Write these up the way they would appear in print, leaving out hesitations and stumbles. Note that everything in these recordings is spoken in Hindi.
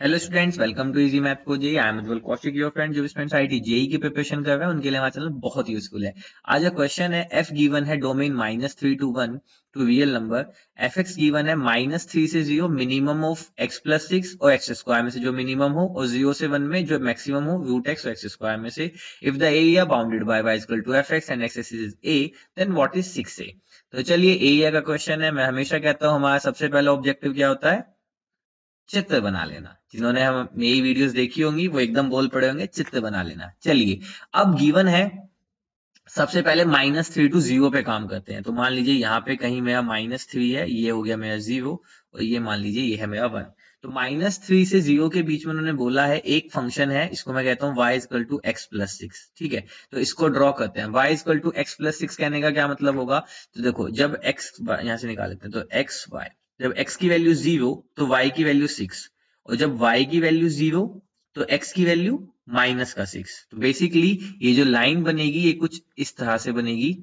Hello students, welcome to easy math को जी। I am Ujjwal Kaushik, your friend. जो स्टूडेंट्स आईआईटी जेई की प्रिपरेशन कर रहे हैं उनके लिए हमारा चैनल बहुत यूजफुल है। आज का क्वेश्चन है, एफ गिवन है domain -3 to 1 to real number. F X given है -3 से 0, मिनिमम ऑफ x + 6 और x स्क्वायर में से जो मिनिमम हो, और 0 से 1 में जो मैक्सिमम हो √x और x स्क्वायर में से। If the area bounded by y equal to F X and X is a, then what is 6a। तो चलिए, एरिया का क्वेश्चन है। मैं हमेशा कहता हूँ हमारा सबसे पहला ऑब्जेक्टिव क्या होता है? चित्र बना लेना। जिन्होंने हम मेरी वीडियोस देखी होंगी वो एकदम बोल पड़े होंगे, चित्र बना लेना। चलिए, अब गिवन है, सबसे पहले -3 to 0 पे काम करते हैं। तो मान लीजिए यहाँ पे कहीं मेरा -3 है, ये हो गया मेरा 0, और ये मान लीजिए ये है मेरा 1। तो -3 से 0 के बीच में उन्होंने बोला है एक फंक्शन है, इसको मैं कहता हूँ y = x + 6। ठीक है, तो इसको ड्रॉ करते हैं। y = x + 6 कहने का क्या मतलब होगा? तो देखो, जब x यहां से निकाल लेते हैं, तो x y, जब x की वैल्यू 0 तो y की वैल्यू 6, और जब y की वैल्यू 0 तो x की वैल्यू -6। तो बेसिकली ये जो लाइन बनेगी ये कुछ इस तरह से बनेगी।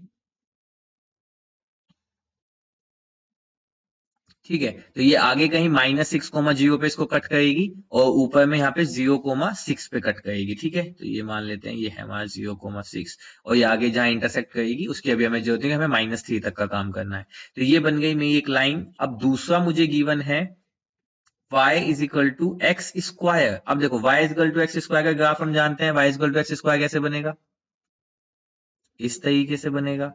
ठीक है, तो ये आगे कहीं -6, 0 पे इसको कट करेगी, और ऊपर में यहाँ पे 0, 6 पे कट करेगी। ठीक है, तो ये मान लेते हैं ये है हमारा 0, 6, और ये आगे जहां इंटरसेक्ट करेगी उसकी अभी हमें जरूरत है, हमें -3 तक का काम करना है। तो ये बन गई मेरी एक लाइन। अब दूसरा मुझे गिवन है y = x²। अब देखो, y = x² का ग्राफ हम जानते हैं। y = x² कैसे बनेगा? इस तरीके से बनेगा।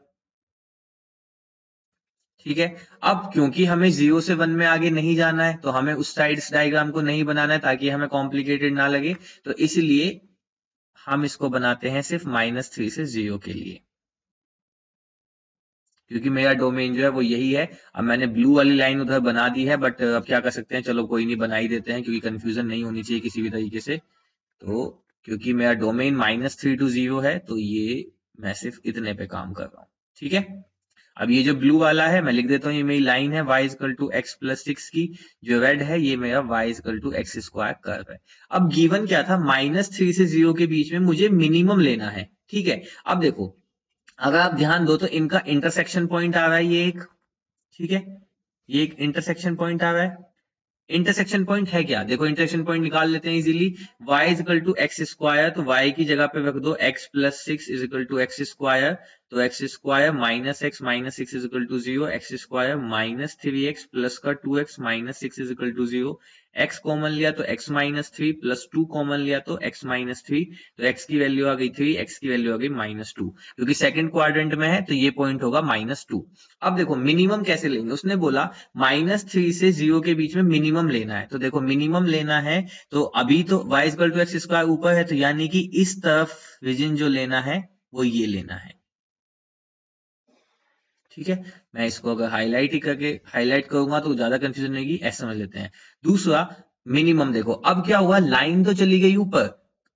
ठीक है, अब क्योंकि हमें 0 से 1 में आगे नहीं जाना है, तो हमें उस साइड इस डायग्राम को नहीं बनाना है ताकि हमें कॉम्प्लिकेटेड ना लगे। तो इसलिए हम इसको बनाते हैं सिर्फ -3 से 0 के लिए, क्योंकि मेरा डोमेन जो है वो यही है। अब मैंने ब्लू वाली लाइन उधर बना दी है, बट अब क्या कर सकते हैं, चलो कोई नहीं, बना ही देते हैं, क्योंकि कंफ्यूजन नहीं होनी चाहिए किसी भी तरीके से। तो क्योंकि मेरा डोमेन -3 to 0 है, तो ये मैं सिर्फ इतने पे काम कर रहा हूं। ठीक है, अब ये जो ब्लू वाला है मैं लिख देता हूँ, ये मेरी लाइन है y = x + 6 की। जो रेड है ये मेरा y = x² कर्व है। अब गिवन क्या था? -3 से 0 के बीच में मुझे मिनिमम लेना है। ठीक है, अब देखो, अगर आप ध्यान दो तो इनका इंटरसेक्शन पॉइंट आ रहा है ये एक। ठीक है, ये एक इंटरसेक्शन पॉइंट आ रहा है। इंटरसेक्शन पॉइंट है क्या? देखो, इंटरसेक्शन पॉइंट निकाल लेते हैं इजीली। y = x², तो y की जगह पे रख दो x + 6 = x²। तो x² - x -6 = 0, x² -3x plus का 2x -6 = 0। x कॉमन लिया तो x -3 प्लस 2 कॉमन लिया तो x -3। तो x की वैल्यू आ गई 3, x की वैल्यू आ गई -2। क्योंकि सेकंड क्वाड्रेंट में है तो ये पॉइंट होगा -2। अब देखो, मिनिमम कैसे लेंगे? उसने बोला -3 से 0 के बीच में मिनिमम लेना है। तो देखो, मिनिमम लेना है तो अभी तो y = x² ऊपर है, तो यानी कि इस तरफ रीजन जो लेना है वो ये लेना है। ठीक है, मैं इसको अगर हाईलाइट करूंगा तो ज्यादा कंफ्यूजन नहीं होगी, ऐसा समझ लेते हैं। दूसरा, मिनिमम देखो, अब क्या हुआ, लाइन तो चली गई ऊपर,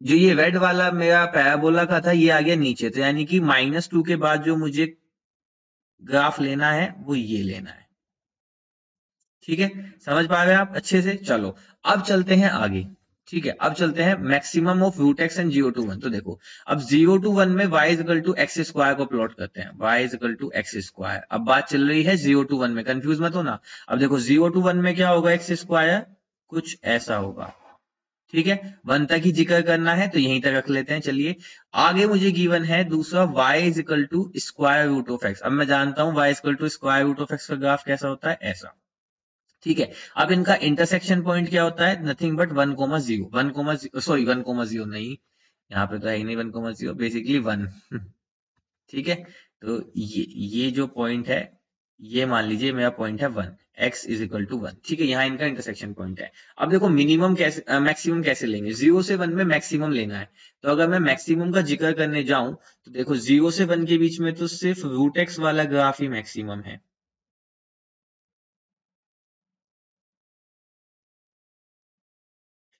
जो ये रेड वाला मेरा पैराबोला का था ये आ गया नीचे। तो यानी कि -2 के बाद जो मुझे ग्राफ लेना है वो ये लेना है। ठीक है, समझ पा रहे हैं आप अच्छे से? चलो, अब चलते हैं आगे। ठीक है, अब चलते हैं maximum of √x and 0 to 1। तो देखो, अब 0 to 1 में y = x² को प्लॉट करते हैं। y = x²। अब बात चल रही है 0 to 1 में, कंफ्यूज मत हो ना। अब देखो, 0 to 1 में क्या होगा? x², कुछ ऐसा होगा। ठीक है, 1 तक ही जिक्र करना है तो यहीं तक रख लेते हैं। चलिए, आगे मुझे गिवन है दूसरा, y = √x। अब मैं जानता हूं y = √x का ग्राफ कैसा होता है, ऐसा। ठीक है, अब इनका इंटरसेक्शन पॉइंट क्या होता है? नथिंग बट 1,0 1,0 नहीं, यहाँ पे तो है ही नहीं 1,0, बेसिकली 1। ठीक है, तो ये जो पॉइंट है, ये मान लीजिए मेरा पॉइंट है 1, x = 1। ठीक है, यहाँ इनका इंटरसेक्शन पॉइंट है। अब देखो, मिनिमम कैसे मैक्सिमम कैसे लेंगे? 0 से 1 में मैक्सिमम लेना है। तो अगर मैं मैक्सिमम का जिक्र करने जाऊं तो देखो, 0 से 1 के बीच में तो सिर्फ √x वाला ग्राफ ही मैक्सिमम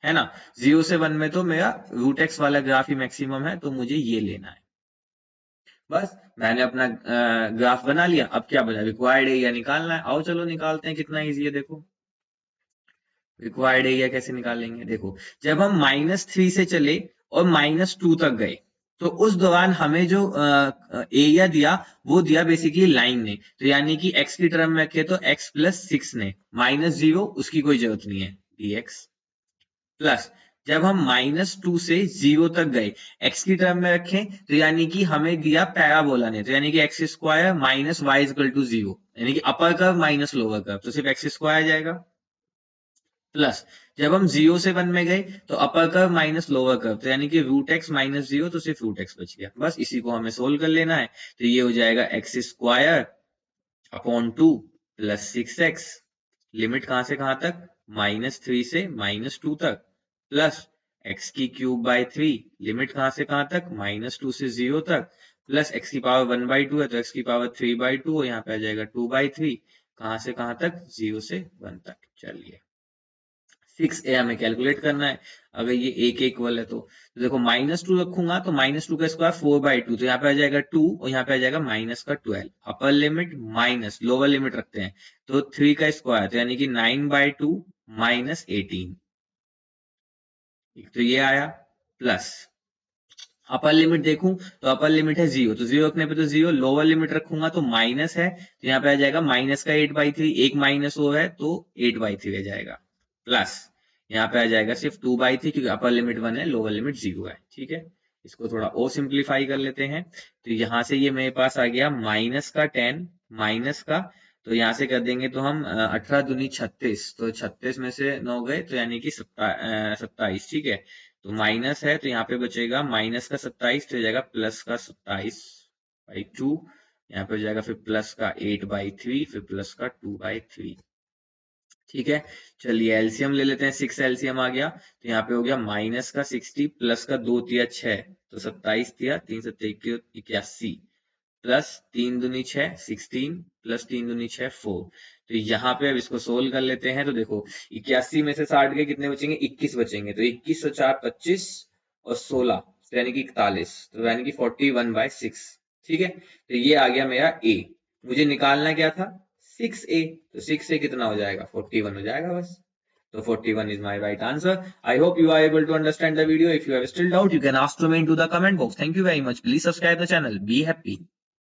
है ना। 0 से 1 में तो मेरा √x वाला ग्राफ ही मैक्सिमम है, तो मुझे ये लेना है। बस, मैंने अपना ग्राफ बना लिया। अब क्या बचा? रिक्वायर्ड एरिया निकालना है। आओ चलो निकालते हैं, कितना इजी है। देखो, रिक्वायर्ड एरिया कैसे निकालेंगे? देखो, जब हम -3 से चले और -2 तक गए, तो उस दौरान हमें जो एरिया दिया वो दिया बेसिकली लाइन ने। तो यानी कि x की टर्म में रखे तो x + 6 ने, -0 उसकी कोई जरूरत नहीं है, dx। प्लस जब हम -2 से 0 तक गए x की टर्म में रखें तो यानी कि हमें दिया पैराबोला ने, तो यानी कि x square minus Y equal to 0, यानी कि upper curve minus lower curve, तो सिर्फ x स्क्वायर आ जाएगा। प्लस जब हम 0 से 1 में गए तो अपर कर्व माइनस लोअर कर्व, तो यानी कि रूट एक्स माइनस 0, तो सिर्फ रूट एक्स बच गया। बस इसी को हमें सोल्व कर लेना है, तो ये हो जाएगा x square upon 2 plus 6x, limit कहां से कहां तक, -3 से -2 तक, प्लस x की क्यूब बाई 3, लिमिट कहां से कहां तक, -2 से 0 तक, प्लस x की पावर 1/2 है तो x की पावर 3/2, और यहाँ पे आ जाएगा 2/3, कहां से कहां तक, 0 से 1 तक। चलिए 6a हमें कैलकुलेट करना है, अगर ये a के इक्वल है तो देखो -2 रखूंगा तो -2 का स्क्वायर 4/2, तो यहाँ पे आ जाएगा 2 और यहाँ पे आ जाएगा माइनस का 12, upper limit minus lower limit रखते हैं तो 3 का स्क्वायर, तो यानी कि 9/2 माइनस 18, तो ये आया। प्लस अपर लिमिट देखूं तो अपर लिमिट है 0, तो 0 रखने पे तो 0, लोअर लिमिट रखूंगा तो माइनस है, तो यहाँ पे आ जाएगा माइनस का 8/3, एक माइनस हो है तो 8/3 आ जाएगा। प्लस यहाँ पे आ जाएगा सिर्फ 2/3, क्योंकि अपर लिमिट 1 है, लोअर लिमिट 0 है। ठीक है, इसको थोड़ा और सिंप्लीफाई कर लेते हैं, तो यहाँ से ये मेरे पास आ गया माइनस का 10 माइनस का, तो यहाँ से कर देंगे तो हम 18 दूनी 36, तो 36 में से 9 गए तो यानी कि 27। ठीक है, तो माइनस है तो यहाँ पे बचेगा माइनस का 27, तो हो जाएगा प्लस का 27/2, यहाँ पे हो जाएगा फिर प्लस का 8/3, फिर प्लस का 2/3। ठीक है, चलिए एलसीएम ले लेते हैं, 6 एलसीएम आ गया, तो यहाँ पे हो गया माइनस का 60 प्लस का 2 तिया 6, तो 27 तिया 3 7 81, प्लस 3 दूनी 6 16, प्लस 3 दूनी 6 4, तो यहाँ पे अब इसको सोल्व कर लेते हैं, तो देखो 81 में से 60 के कितने बचेंगे, 21 बचेंगे, तो 21 और 4 25 और 16, तो यानी कि 41, तो यानी कि 41/6। ठीक है, तो ये आ गया मेरा ए, मुझे निकालना क्या था 6a, तो 6a कितना हो जाएगा 41 हो जाएगा बस, तो 41 is my right answer. I hope you are able to understand the video. If you have still doubt, you can ask to me into the comment box. Thank you very much. Please subscribe the channel. Be happy.